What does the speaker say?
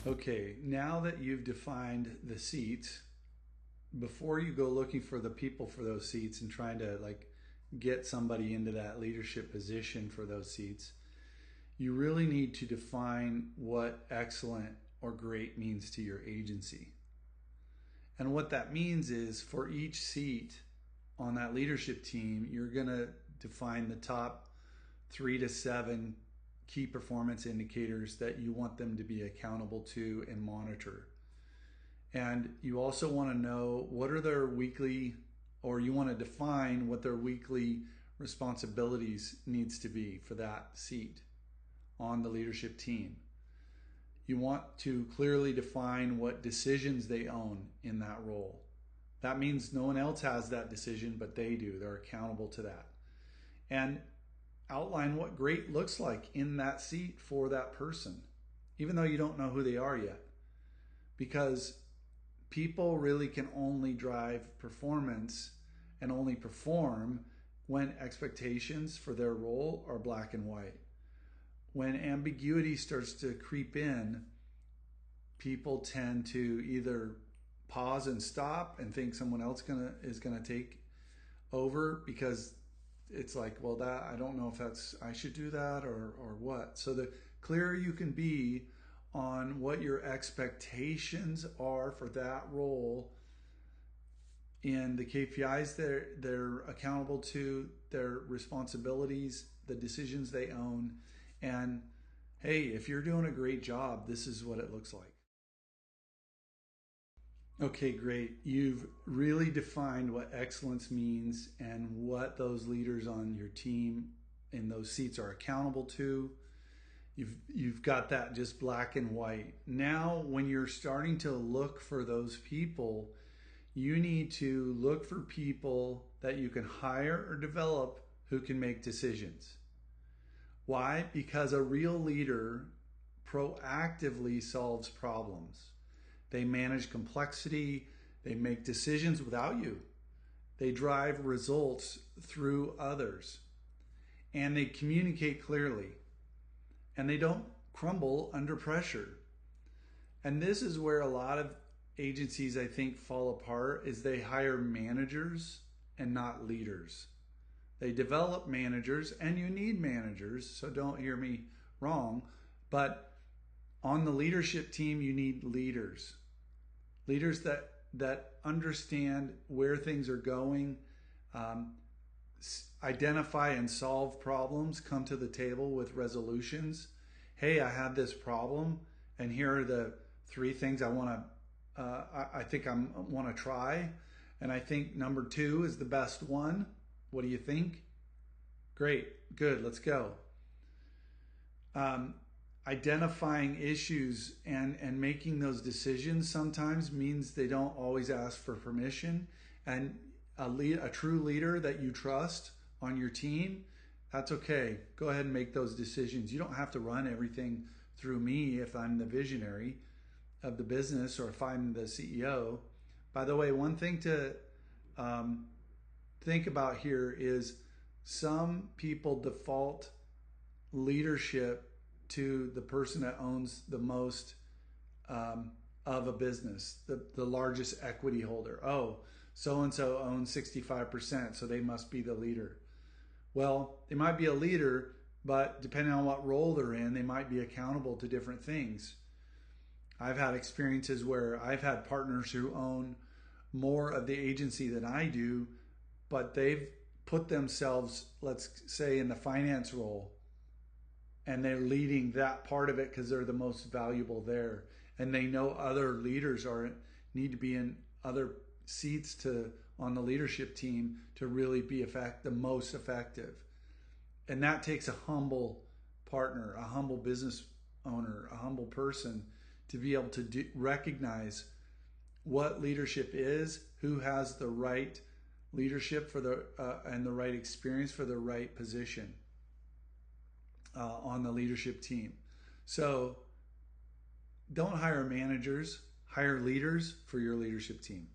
Okay, now that you've defined the seats, before you go looking for the people for those seats and trying to get somebody into that leadership position for those seats, you really need to define what excellent or great means to your agency. And what that means is for each seat on that leadership team, you're going to define the top 3 to 7 key performance indicators that you want them to be accountable to and monitor. And you also want to know what are their weekly, or you want to define what their weekly responsibilities needs to be for that seat on the leadership team. You want to clearly define what decisions they own in that role. That means no one else has that decision, but they do. They're accountable to that. And outline what great looks like in that seat for that person, even though you don't know who they are yet. Because people really can only drive performance and only perform when expectations for their role are black and white. When ambiguity starts to creep in, people tend to either pause and stop and think someone else is gonna take over, because it's like, well, that I don't know if I should do that or what. So the clearer you can be on what your expectations are for that role in the KPIs they're accountable to, their responsibilities, the decisions they own, and hey, if you're doing a great job, this is what it looks like. Okay, great. You've really defined what excellence means and what those leaders on your team in those seats are accountable to. You've got that just black and white. Now, when you're starting to look for those people, you need to look for people that you can hire or develop who can make decisions. Why? Because a real leader proactively solves problems. They manage complexity. They make decisions without you. They drive results through others. And they communicate clearly. And they don't crumble under pressure. And this is where a lot of agencies, I think, fall apart, is they hire managers and not leaders. They develop managers, and you need managers, so don't hear me wrong, but on the leadership team, you need leaders. Leaders that understand where things are going, identify and solve problems, come to the table with resolutions. Hey, I have this problem, and here are the 3 things I want to try, and I think number 2 is the best one. What do you think? Great, good, let's go. Identifying issues and making those decisions sometimes means they don't always ask for permission. And a true leader that you trust on your team, that's okay. Go ahead and make those decisions. You don't have to run everything through me if I'm the visionary of the business or if I'm the CEO. By the way, one thing to think about here is some people default leadership to the person that owns the most of a business, the largest equity holder. Oh, so-and-so owns 65%, so they must be the leader. Well, they might be a leader, but depending on what role they're in, they might be accountable to different things. I've had experiences where I've had partners who own more of the agency than I do, but they've put themselves, let's say, in the finance role, and they're leading that part of it because they're the most valuable there. And they know other leaders need to be in other seats on the leadership team to really be the most effective. And that takes a humble partner, a humble business owner, a humble person to be able to recognize what leadership is, who has the right leadership and the right experience for the right position on the leadership team. So don't hire managers, hire leaders for your leadership team.